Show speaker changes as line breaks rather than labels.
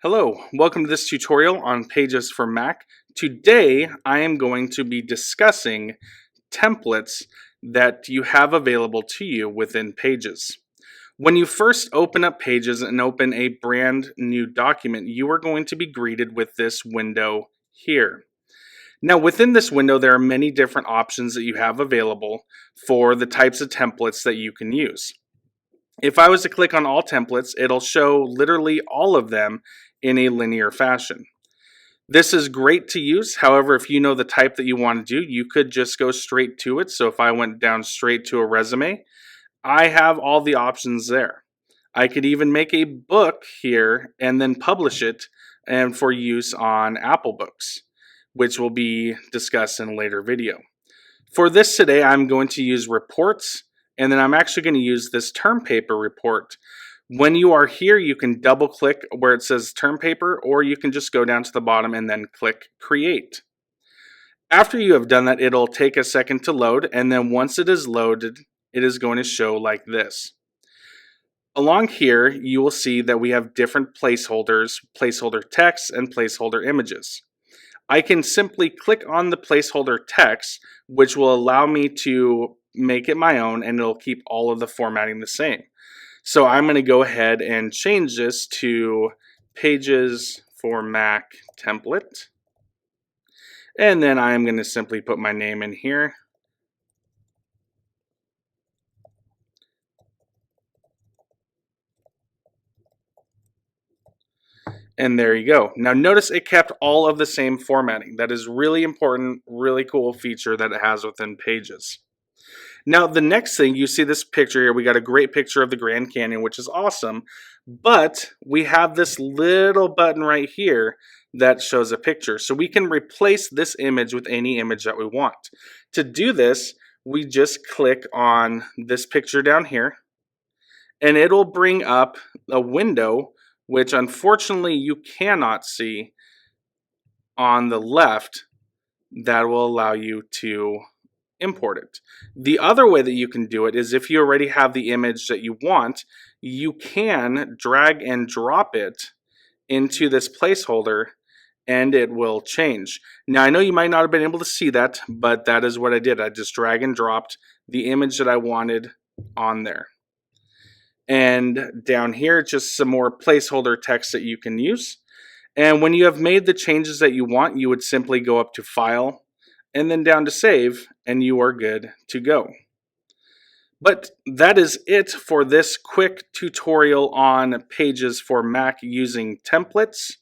Hello, welcome to this tutorial on Pages for Mac. Today I am going to be discussing templates that you have available to you within Pages. When you first open up Pages and open a brand new document, you are going to be greeted with this window here. Now within this window there are many different options that you have available for the types of templates that you can use. If I was to click on all templates, it'll show literally all of them in a linear fashion. This is great to use. However, if you know the type that you want to do, you could just go straight to it. So if I went down straight to a resume, I have all the options there. I could even make a book here and then publish it and for use on Apple Books, which will be discussed in a later video. For this today, I'm going to use reports, and then I'm actually going to use this term paper report. When you are here, you can double click where it says term paper, or you can just go down to the bottom and then click create. After you have done that, it'll take a second to load, and then once it is loaded, it is going to show like this. Along here, you will see that we have different placeholders, placeholder text, and placeholder images. I can simply click on the placeholder text, which will allow me to make it my own, and it'll keep all of the formatting the same. So I'm going to go ahead and change this to Pages for Mac template. And then I'm going to simply put my name in here. And there you go. Now notice it kept all of the same formatting. That is really important, really cool feature that it has within Pages. Now the next thing, you see this picture here, we got a great picture of the Grand Canyon, which is awesome, but we have this little button right here that shows a picture. So we can replace this image with any image that we want. To do this, we just click on this picture down here, and it'll bring up a window which unfortunately you cannot see on the left, that will allow you to import it. The other way that you can do it is if you already have the image that you want, you can drag and drop it into this placeholder and it will change. Now I know you might not have been able to see that, but that is what I did. I just drag and dropped the image that I wanted on there. And down here, just some more placeholder text that you can use. And when you have made the changes that you want, you would simply go up to File and then down to Save, and you are good to go. But that is it for this quick tutorial on Pages for Mac using templates.